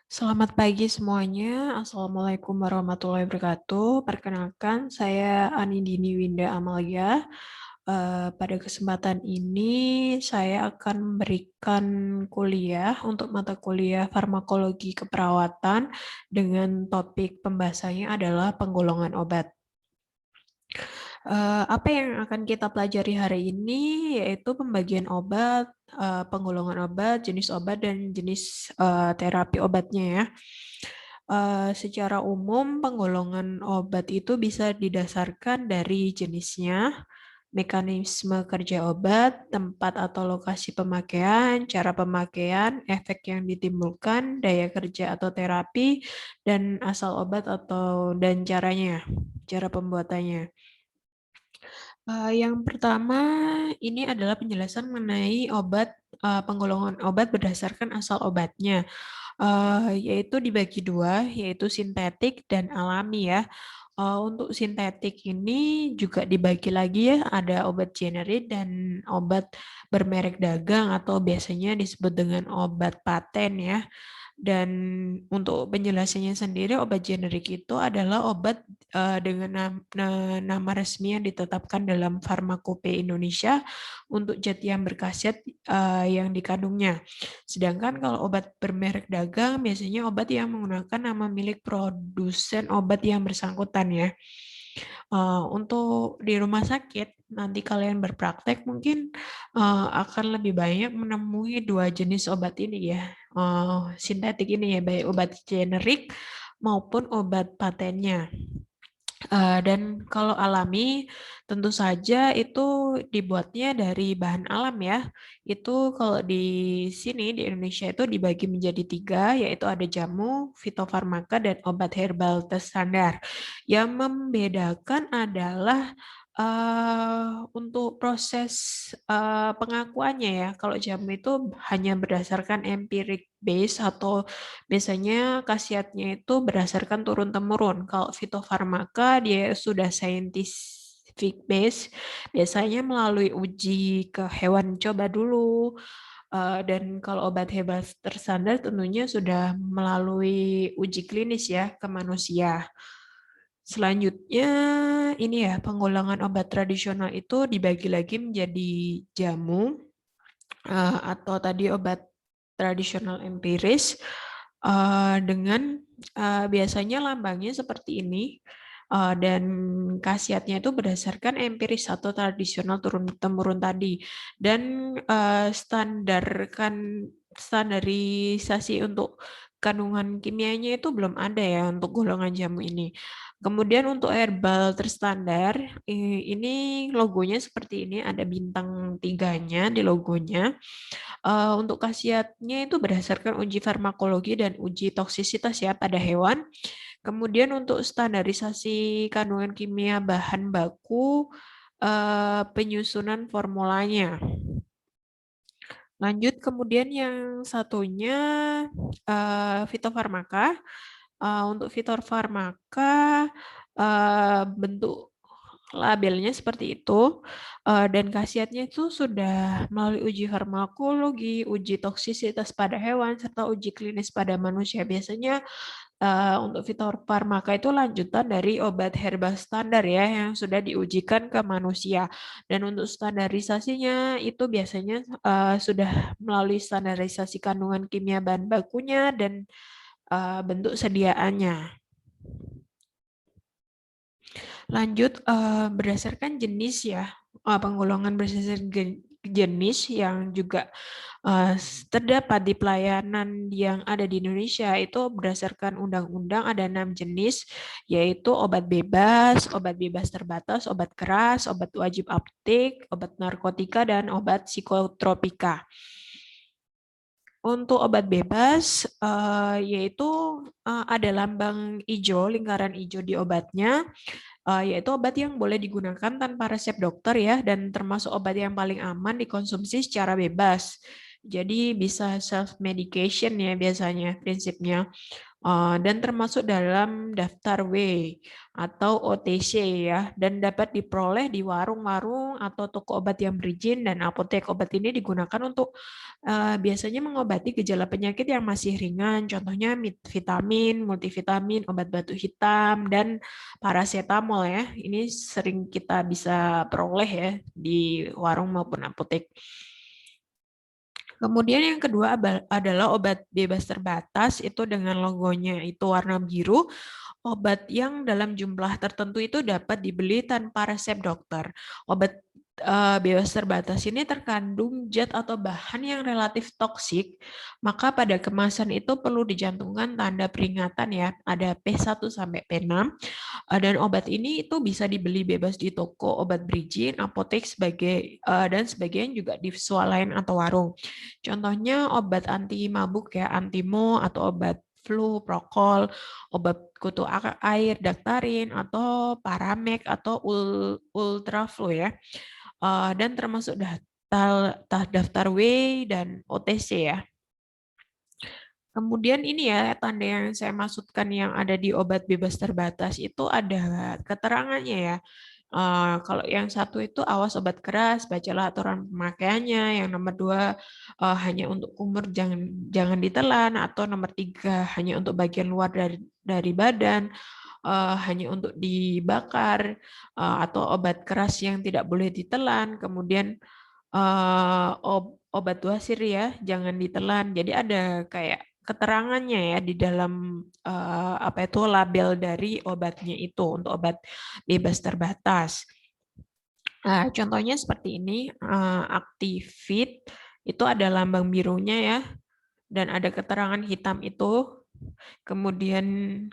Selamat pagi semuanya. Assalamualaikum warahmatullahi wabarakatuh. Perkenalkan, saya Anindini Winda Amalia. Pada kesempatan ini, saya akan memberikan kuliah untuk mata kuliah farmakologi keperawatan dengan topik pembahasannya adalah penggolongan obat. Apa yang akan kita pelajari hari ini yaitu pembagian obat, penggolongan obat, jenis obat, dan jenis terapi obatnya ya. Secara umum, penggolongan obat itu bisa didasarkan dari jenisnya, mekanisme kerja obat, tempat atau lokasi pemakaian, cara pemakaian, efek yang ditimbulkan, daya kerja atau terapi, dan asal obat dan caranya, cara pembuatannya. Yang pertama ini adalah penjelasan mengenai penggolongan obat berdasarkan asal obatnya. Yaitu dibagi dua, yaitu sintetik dan alami ya. Untuk sintetik ini juga dibagi lagi ya, ada obat generik dan obat bermerek dagang atau biasanya disebut dengan obat paten ya. Dan untuk penjelasannya sendiri, obat generik itu adalah obat dengan nama resmi yang ditetapkan dalam Farmakope Indonesia untuk zat yang berkhasiat yang dikandungnya. Sedangkan kalau obat bermerek dagang, biasanya obat yang menggunakan nama milik produsen obat yang bersangkutan ya. Untuk di rumah sakit, nanti kalian berpraktek mungkin akan lebih banyak menemui dua jenis obat ini ya, sintetik ini ya, baik obat generik maupun obat patennya. Dan kalau alami tentu saja itu dibuatnya dari bahan alam ya. Itu kalau di sini di Indonesia itu dibagi menjadi tiga, yaitu ada jamu, fitofarmaka, dan obat herbal standar. Yang membedakan adalah untuk proses pengakuannya ya. Kalau jamu itu hanya berdasarkan empiric base atau biasanya khasiatnya itu berdasarkan turun-temurun. Kalau fitofarmaka dia sudah scientific base, biasanya melalui uji ke hewan coba dulu. Dan kalau obat herbal terstandar tentunya sudah melalui uji klinis ya ke manusia. Selanjutnya ini ya, penggolongan obat tradisional itu dibagi lagi menjadi jamu atau tadi obat tradisional empiris dengan biasanya lambangnya seperti ini dan khasiatnya itu berdasarkan empiris atau tradisional turun-temurun tadi dan standarisasi untuk kandungan kimianya itu belum ada ya untuk golongan jamu ini. Kemudian untuk herbal terstandar, ini logonya seperti ini, ada bintang tiganya di logonya. Untuk khasiatnya itu berdasarkan uji farmakologi dan uji toksisitas ya pada hewan. Kemudian untuk standarisasi kandungan kimia bahan baku, penyusunan formulanya. Lanjut kemudian yang satunya fitofarmaka. Untuk fitofarmaka bentuk labelnya seperti itu dan khasiatnya itu sudah melalui uji farmakologi, uji toksisitas pada hewan serta uji klinis pada manusia. Biasanya untuk fitofarmaka itu lanjutan dari obat herbal standar ya yang sudah diujikan ke manusia. Dan untuk standarisasinya itu biasanya sudah melalui standarisasi kandungan kimia bahan bakunya dan bentuk sediaannya. Lanjut berdasarkan jenis ya, penggolongan berdasarkan jenis yang juga terdapat di pelayanan yang ada di Indonesia itu berdasarkan undang-undang ada 6 jenis, yaitu obat bebas terbatas, obat keras, obat wajib aptek, obat narkotika, dan obat psikotropika. Untuk obat bebas, yaitu ada lambang hijau, lingkaran hijau di obatnya, yaitu obat yang boleh digunakan tanpa resep dokter ya, dan termasuk obat yang paling aman dikonsumsi secara bebas. Jadi bisa self-medication ya biasanya prinsipnya. Dan termasuk dalam daftar W atau OTC ya, dan dapat diperoleh di warung-warung atau toko obat yang berizin dan apotek. Obat ini digunakan untuk biasanya mengobati gejala penyakit yang masih ringan, contohnya vitamin, multivitamin, obat batu hitam, dan paracetamol ya. Ini sering kita bisa peroleh ya di warung maupun apotek. Kemudian yang kedua adalah obat bebas terbatas, itu dengan logonya itu warna biru. Obat yang dalam jumlah tertentu itu dapat dibeli tanpa resep dokter. Obat bebas terbatas ini terkandung zat atau bahan yang relatif toksik, maka pada kemasan itu perlu dicantumkan tanda peringatan ya, ada P1 sampai P6. Dan obat ini itu bisa dibeli bebas di toko obat berizin, apotek dan sebagian juga di swalayan atau warung. Contohnya obat anti mabuk ya, antimo atau obat flu, prokol, obat kutu air, daktarin atau paramek atau ultraflu ya. Dan termasuk daftar W dan OTC ya. Kemudian ini ya tanda yang saya maksudkan yang ada di obat bebas terbatas itu ada keterangannya ya. Kalau yang satu itu awas obat keras, bacalah aturan pemakaiannya. Yang nomor 2 hanya untuk kumur, jangan ditelan. Atau nomor 3 hanya untuk bagian luar dari badan, hanya untuk dibakar, atau obat keras yang tidak boleh ditelan. Kemudian obat wasir ya, jangan ditelan. Jadi ada kayak keterangannya ya di dalam apa itu label dari obatnya itu untuk obat bebas terbatas. Contohnya seperti ini, Activit itu ada lambang birunya ya, dan ada keterangan hitam itu. Kemudian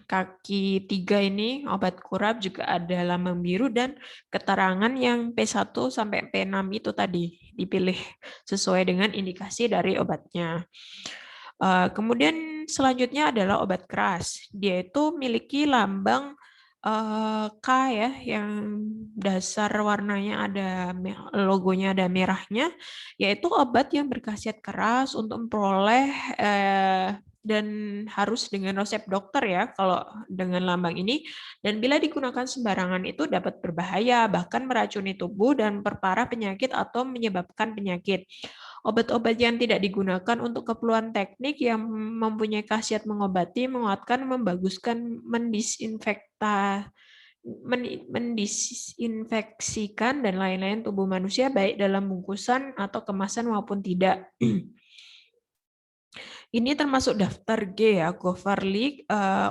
kaki 3 ini obat kurap juga ada lambang biru dan keterangan yang P1 sampai P6 itu tadi dipilih sesuai dengan indikasi dari obatnya. Kemudian selanjutnya adalah obat keras. Dia itu memiliki lambang K ya, yang dasar warnanya ada logonya ada merahnya, yaitu obat yang berkhasiat keras untuk memperoleh dan harus dengan resep dokter ya kalau dengan lambang ini, dan bila digunakan sembarangan itu dapat berbahaya, bahkan meracuni tubuh dan memperparah penyakit atau menyebabkan penyakit. Obat-obat yang tidak digunakan untuk keperluan teknik yang mempunyai khasiat mengobati, menguatkan, membaguskan, mendisinfeksikan, dan lain-lain tubuh manusia, baik dalam bungkusan atau kemasan maupun tidak. Ini termasuk daftar G ya, Govarly,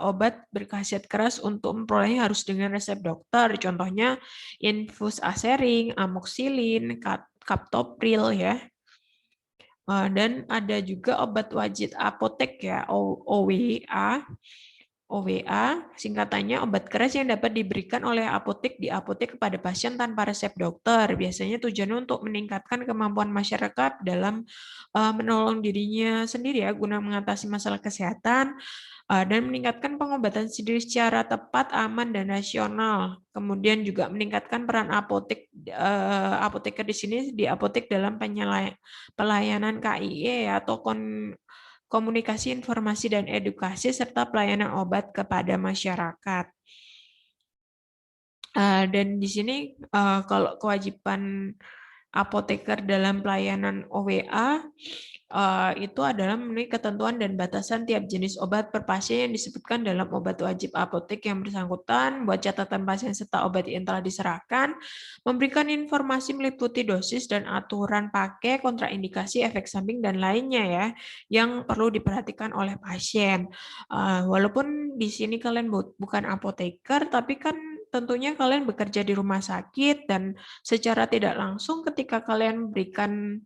obat berkhasiat keras untuk memperolehnya harus dengan resep dokter. Contohnya infus asering, amoxilin, captopril ya. Dan ada juga obat wajib apotek ya, OWA. OWA, singkatannya obat keras yang dapat diberikan oleh apotek di apotek kepada pasien tanpa resep dokter. Biasanya tujuannya untuk meningkatkan kemampuan masyarakat dalam menolong dirinya sendiri ya, guna mengatasi masalah kesehatan dan meningkatkan pengobatan sendiri secara tepat, aman, dan rasional. Kemudian juga meningkatkan peran apoteker di sini di apotek dalam pelayanan KIE atau komunikasi, informasi, dan edukasi, serta pelayanan obat kepada masyarakat. Dan di sini kalau kewajiban apoteker dalam pelayanan OWA itu adalah memenuhi ketentuan dan batasan tiap jenis obat per pasien yang disebutkan dalam obat wajib apotek yang bersangkutan, buat catatan pasien serta obat yang telah diserahkan, memberikan informasi meliputi dosis dan aturan pakai, kontraindikasi, efek samping, dan lainnya ya, yang perlu diperhatikan oleh pasien. Walaupun di sini kalian bukan apoteker, tapi kan tentunya kalian bekerja di rumah sakit dan secara tidak langsung ketika kalian memberikan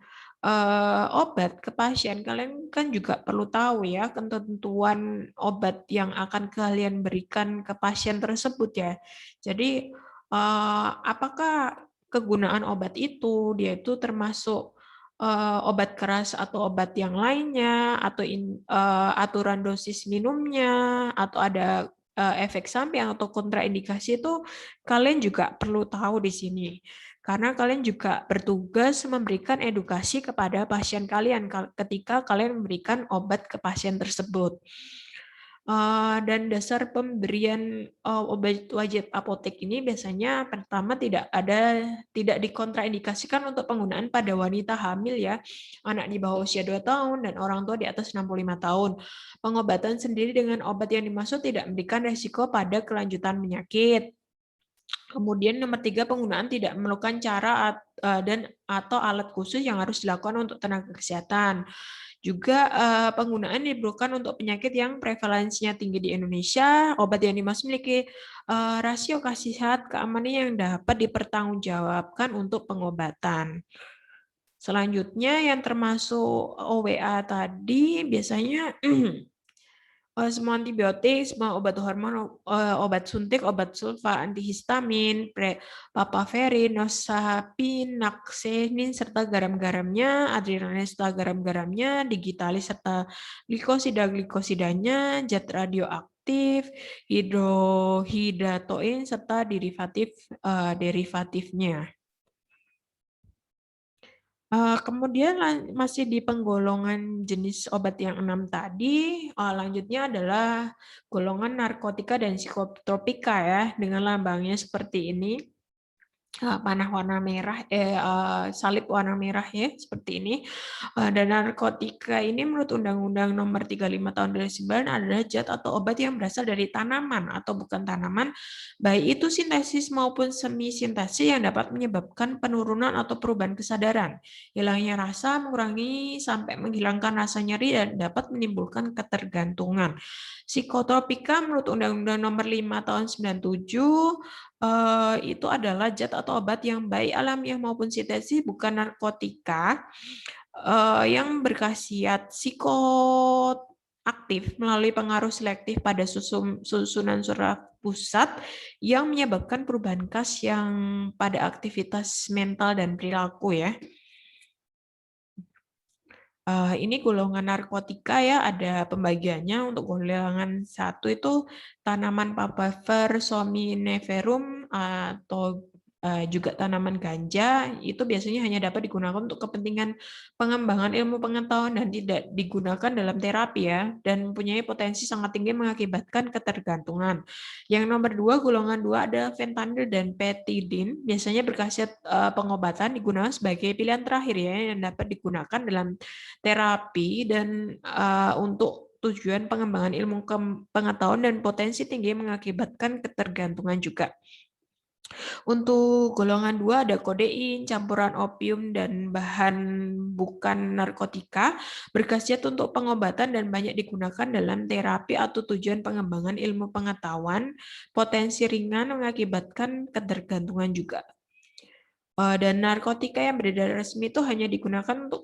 obat ke pasien, kalian kan juga perlu tahu ya ketentuan obat yang akan kalian berikan ke pasien tersebut ya. Jadi apakah kegunaan obat itu dia itu termasuk obat keras atau obat yang lainnya, atau aturan dosis minumnya, atau ada efek samping atau kontraindikasi, itu kalian juga perlu tahu di sini. Karena kalian juga bertugas memberikan edukasi kepada pasien kalian ketika kalian memberikan obat ke pasien tersebut. Dan dasar pemberian obat wajib apotek ini biasanya pertama tidak dikontraindikasikan untuk penggunaan pada wanita hamil ya, anak di bawah usia 2 tahun dan orang tua di atas 65 tahun. Pengobatan sendiri dengan obat yang dimaksud tidak memberikan resiko pada kelanjutan penyakit. Kemudian nomor 3, penggunaan tidak memerlukan cara dan atau alat khusus yang harus dilakukan untuk tenaga kesehatan. Juga penggunaan diperlukan untuk penyakit yang prevalensinya tinggi di Indonesia. Obat yang dimaksud memiliki rasio khasiat keamanan yang dapat dipertanggungjawabkan untuk pengobatan. Selanjutnya yang termasuk OWA tadi biasanya semua antibiotik, semua obat hormon, obat suntik, obat sulfa, antihistamin, papaverin, nosapinaxenin serta garam-garamnya, adrenalin serta garam-garamnya, digitalis serta glikosidanya, zat radioaktif, hidrohidatoin serta derivatifnya. Kemudian masih di penggolongan jenis obat yang 6 tadi, lanjutnya adalah golongan narkotika dan psikotropika ya, dengan lambangnya seperti ini. Panah warna merah, salib warna merah ya, seperti ini. Dan narkotika ini menurut Undang-Undang Nomor 35 Tahun 2009 adalah zat atau obat yang berasal dari tanaman atau bukan tanaman, baik itu sintesis maupun semi sintesis yang dapat menyebabkan penurunan atau perubahan kesadaran, hilangnya rasa, mengurangi sampai menghilangkan rasa nyeri dan dapat menimbulkan ketergantungan. Psikotropika menurut Undang-Undang Nomor 5 Tahun 97 itu adalah zat atau obat yang baik alamiah maupun sintetis bukan narkotika, yang berkhasiat psikoaktif melalui pengaruh selektif pada susunan saraf pusat yang menyebabkan perubahan khas yang pada aktivitas mental dan perilaku ya. Ini golongan narkotika ya, ada pembagiannya. Untuk golongan 1 itu tanaman papaver somniferum atau juga tanaman ganja, itu biasanya hanya dapat digunakan untuk kepentingan pengembangan ilmu pengetahuan dan tidak digunakan dalam terapi ya, dan mempunyai potensi sangat tinggi mengakibatkan ketergantungan. Yang nomor 2, golongan 2 ada fentanyl dan petidin, biasanya berkhasiat pengobatan, digunakan sebagai pilihan terakhir ya, yang dapat digunakan dalam terapi dan untuk tujuan pengembangan ilmu pengetahuan dan potensi tinggi mengakibatkan ketergantungan juga. Untuk golongan 2 ada kodein, campuran opium dan bahan bukan narkotika, berkhasiat untuk pengobatan dan banyak digunakan dalam terapi atau tujuan pengembangan ilmu pengetahuan, potensi ringan mengakibatkan ketergantungan juga. Dan narkotika yang beredar resmi itu hanya digunakan untuk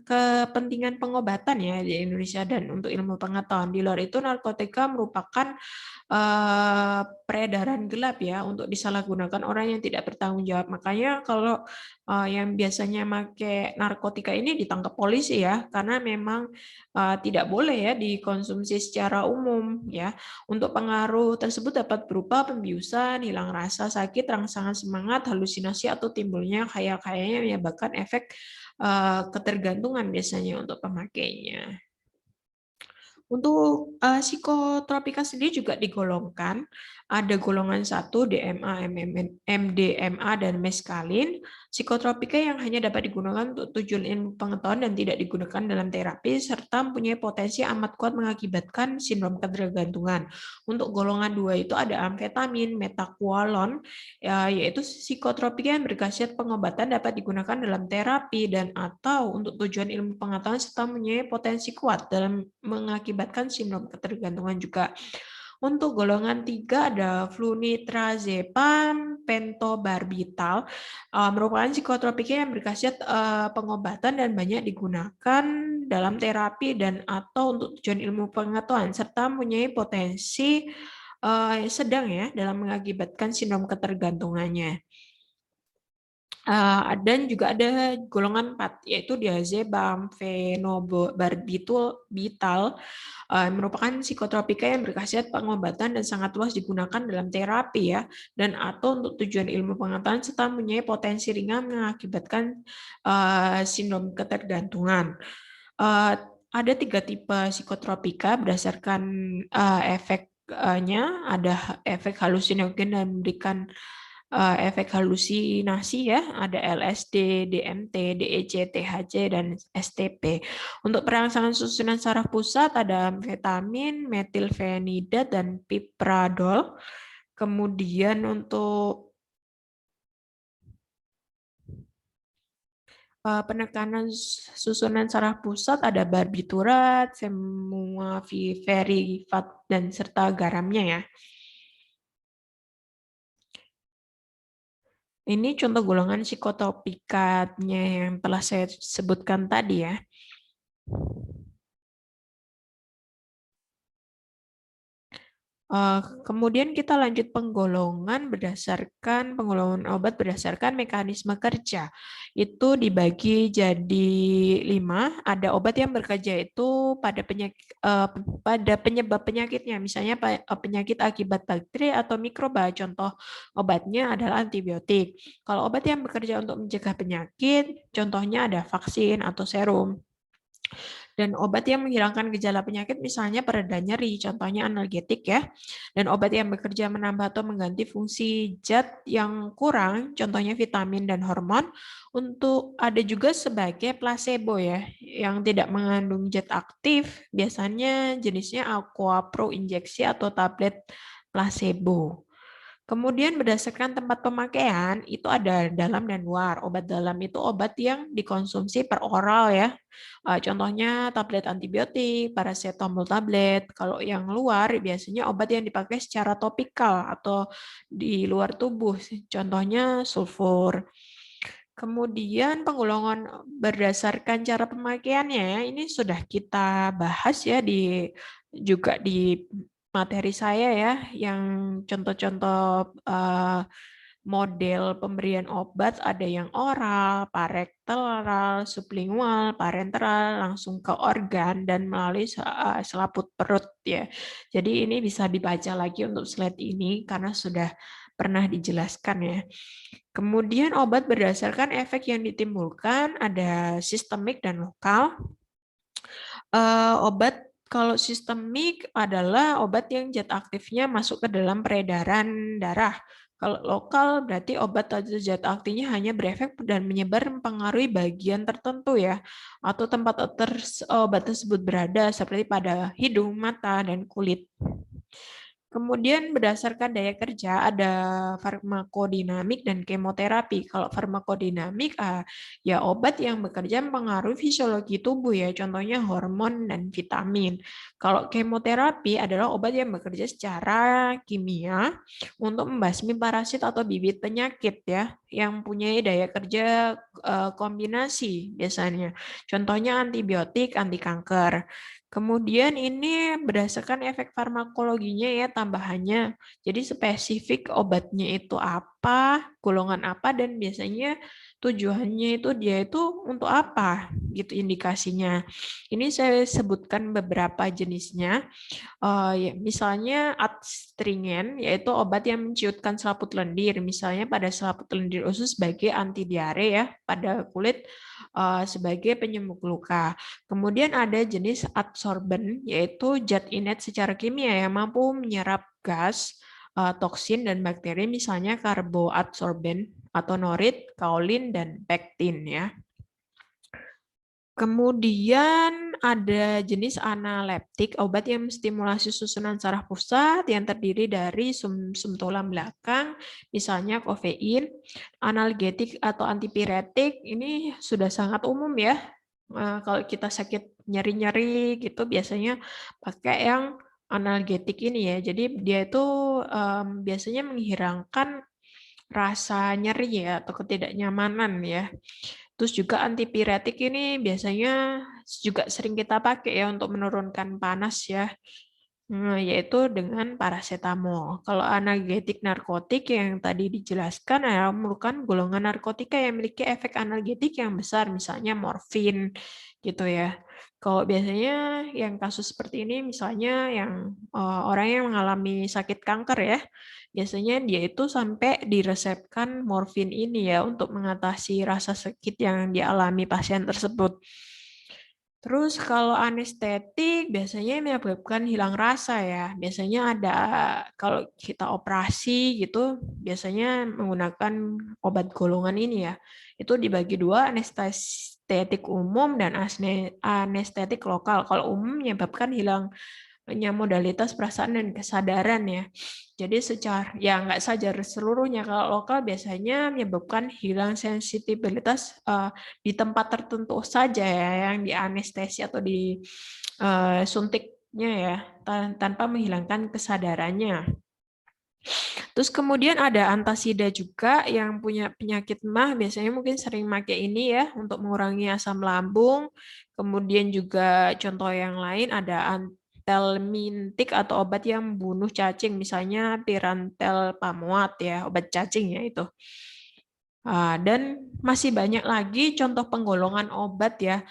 kepentingan pengobatan ya di Indonesia dan untuk ilmu pengetahuan. Di luar itu narkotika merupakan peredaran gelap ya untuk disalahgunakan orang yang tidak bertanggung jawab. Makanya kalau yang biasanya pakai narkotika ini ditangkap polisi ya, karena memang tidak boleh ya dikonsumsi secara umum ya. Untuk pengaruh tersebut dapat berupa pembiusan, hilang rasa, sakit, rangsangan semangat, halusinasi atau timbulnya khayal-khayal yang menyebabkan efek ketergantungan biasanya untuk pemakainya. Untuk psikotropika sendiri juga digolongkan, ada golongan 1 DMA, MDMA, dan meskalin. Psikotropika yang hanya dapat digunakan untuk tujuan ilmu pengetahuan dan tidak digunakan dalam terapi, serta mempunyai potensi amat kuat mengakibatkan sindrom ketergantungan. Untuk golongan 2 itu ada amfetamin, metakualon, yaitu psikotropika yang berkhasiat pengobatan dapat digunakan dalam terapi dan atau untuk tujuan ilmu pengetahuan serta mempunyai potensi kuat dalam mengakibatkan sindrom ketergantungan juga. Untuk golongan 3 ada flunitrazepam, pentobarbital, merupakan psikotropika yang berkhasiat pengobatan dan banyak digunakan dalam terapi dan atau untuk tujuan ilmu pengetahuan serta mempunyai potensi sedang ya dalam mengakibatkan sindrom ketergantungannya. Dan juga ada golongan 4, yaitu diazepam, fenobarbital, merupakan psikotropika yang berkhasiat pengobatan dan sangat luas digunakan dalam terapi ya, dan atau untuk tujuan ilmu pengetahuan serta mempunyai potensi ringan mengakibatkan sindrom ketergantungan. Ada 3 tipe psikotropika berdasarkan efeknya, ada efek halusinogen dan memberikan efek halusinasi ya, ada LSD, DMT, DEC, THC, dan STP. Untuk perangsang susunan saraf pusat ada amfetamin, metilfenidat, dan pipradol. Kemudian untuk penekanan susunan saraf pusat ada barbiturat, semua verivat, dan serta garamnya ya. Ini contoh golongan psikotropikanya yang telah saya sebutkan tadi ya. Kemudian kita lanjut penggolongan obat berdasarkan mekanisme kerja. Itu dibagi jadi 5. Ada obat yang bekerja itu pada penyebab penyakitnya, misalnya penyakit akibat bakteri atau mikroba. Contoh obatnya adalah antibiotik. Kalau obat yang bekerja untuk mencegah penyakit, contohnya ada vaksin atau serum. Dan obat yang menghilangkan gejala penyakit misalnya pereda nyeri, contohnya analgetik ya. Dan obat yang bekerja menambah atau mengganti fungsi zat yang kurang, contohnya vitamin dan hormon. Untuk ada juga sebagai placebo ya, yang tidak mengandung zat aktif, biasanya jenisnya Aqua Pro injeksi atau tablet placebo. Kemudian berdasarkan tempat pemakaian, itu ada dalam dan luar. Obat dalam itu obat yang dikonsumsi per oral ya. Contohnya tablet antibiotik, paracetamol tablet. Kalau yang luar biasanya obat yang dipakai secara topikal atau di luar tubuh. Contohnya sulfur. Kemudian penggolongan berdasarkan cara pemakaiannya, ini sudah kita bahas ya juga di materi saya ya, yang contoh-contoh model pemberian obat ada yang oral, parektal, sublingual, parenteral, langsung ke organ dan melalui selaput perut ya. Jadi ini bisa dibaca lagi untuk slide ini karena sudah pernah dijelaskan ya. Kemudian obat berdasarkan efek yang ditimbulkan ada sistemik dan lokal. Obat kalau sistemik adalah obat yang zat aktifnya masuk ke dalam peredaran darah. Kalau lokal berarti obat atau zat aktifnya hanya berefek dan menyebar mempengaruhi bagian tertentu ya, atau tempat obat tersebut berada seperti pada hidung, mata, dan kulit. Kemudian berdasarkan daya kerja ada farmakodinamik dan kemoterapi. Kalau farmakodinamik ya obat yang bekerja mempengaruhi fisiologi tubuh ya, contohnya hormon dan vitamin. Kalau kemoterapi adalah obat yang bekerja secara kimia untuk membasmi parasit atau bibit penyakit ya, yang punya daya kerja kombinasi biasanya. Contohnya antibiotik, anti kanker. Kemudian ini berdasarkan efek farmakologinya ya tambahannya. Jadi spesifik obatnya itu apa, golongan apa, dan biasanya tujuannya itu dia itu untuk apa gitu indikasinya. Ini saya sebutkan beberapa jenisnya. Ya, misalnya adstringen, yaitu obat yang menciutkan selaput lendir. Misalnya pada selaput lendir usus sebagai anti diare ya, pada kulit sebagai penyembuh luka. Kemudian ada jenis adsorben, yaitu zat inet secara kimia yang mampu menyerap gas, toksin, dan bakteri, misalnya karboadsorben atau norit, kaolin, dan pektin ya. Kemudian ada jenis analeptik, obat yang menstimulasi susunan saraf pusat yang terdiri dari sum tulang belakang, misalnya kofein. Analgetik atau antipiretik ini sudah sangat umum ya. Kalau kita sakit nyeri-nyeri gitu biasanya pakai yang analgetik ini ya. Jadi dia itu biasanya menghilangkan rasa nyeri ya atau ketidaknyamanan ya. Terus juga antipiretik ini biasanya juga sering kita pakai ya untuk menurunkan panas ya. Yaitu dengan paracetamol. Kalau analgetik narkotik yang tadi dijelaskan adalah merupakan golongan narkotika yang memiliki efek analgetik yang besar, misalnya morfin gitu ya. Kalau biasanya yang kasus seperti ini misalnya yang orang yang mengalami sakit kanker ya, biasanya dia itu sampai diresepkan morfin ini ya untuk mengatasi rasa sakit yang dialami pasien tersebut. Terus kalau anestetik biasanya menyebabkan hilang rasa ya. Biasanya ada kalau kita operasi gitu, biasanya menggunakan obat golongan ini ya. Itu dibagi dua, anestetik umum dan anestetik lokal. Kalau umum menyebabkan hilangnya modalitas perasaan dan kesadaran ya. Jadi secara ya nggak saja seluruhnya. Kalau lokal biasanya menyebabkan hilang sensitivitas di tempat tertentu saja ya, yang di anestesi atau di suntiknya ya, tanpa menghilangkan kesadarannya. Terus kemudian ada antasida juga yang punya penyakit MAH, biasanya mungkin sering pakai ini ya untuk mengurangi asam lambung. Kemudian juga contoh yang lain ada antelmintik atau obat yang membunuh cacing, misalnya pirantel pamuat ya, obat cacing ya itu. Dan masih banyak lagi contoh penggolongan obat ya.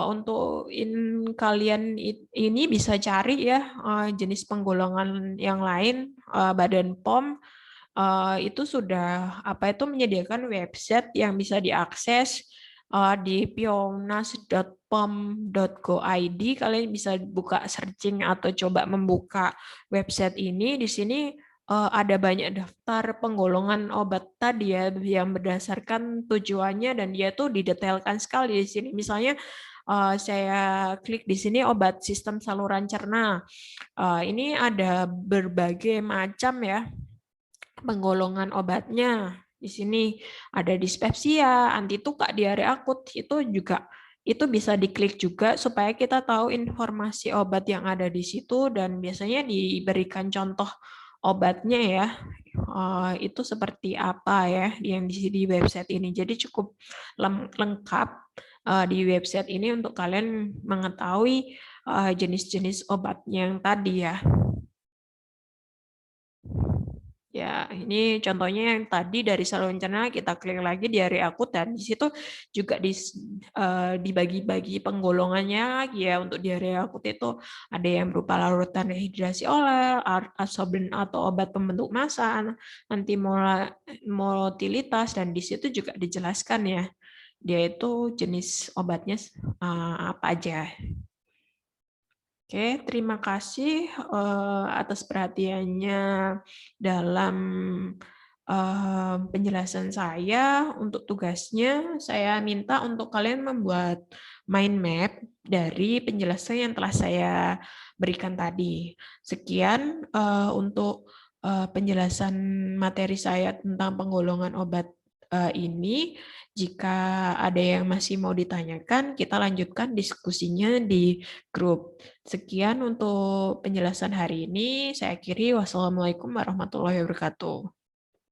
Untuk kalian ini bisa cari ya jenis penggolongan yang lain. Badan POM itu sudah menyediakan website yang bisa diakses di pionas.pom.go.id. Kalian bisa buka searching atau coba membuka website ini. Di sini ada banyak daftar penggolongan obat tadi ya yang berdasarkan tujuannya, dan dia tuh didetailkan sekali di sini. Misalnya saya klik di sini obat sistem saluran cerna. Ini ada berbagai macam ya penggolongan obatnya. Di sini ada dispepsia, anti tukak, diare akut, itu bisa diklik juga supaya kita tahu informasi obat yang ada di situ, dan biasanya diberikan contoh obatnya ya. Itu seperti apa ya yang di website ini. Jadi cukup lengkap di website ini untuk kalian mengetahui jenis-jenis obatnya yang tadi ya. Ya, ini contohnya yang tadi dari saluran cerna, kita klik lagi di area akut, dan di situ juga dibagi-bagi penggolongannya lagi ya. Untuk di area akut itu ada yang berupa larutan rehidrasi oral, adsorben atau obat pembentuk massa, antimotilitas, dan di situ juga dijelaskan ya, dia itu jenis obatnya apa aja. Oke, terima kasih atas perhatiannya dalam penjelasan saya. Untuk tugasnya, saya minta untuk kalian membuat mind map dari penjelasan yang telah saya berikan tadi. Sekian untuk penjelasan materi saya tentang penggolongan obat ini. Jika ada yang masih mau ditanyakan, kita lanjutkan diskusinya di grup. Sekian untuk penjelasan hari ini. Saya akhiri. Wassalamualaikum warahmatullahi wabarakatuh.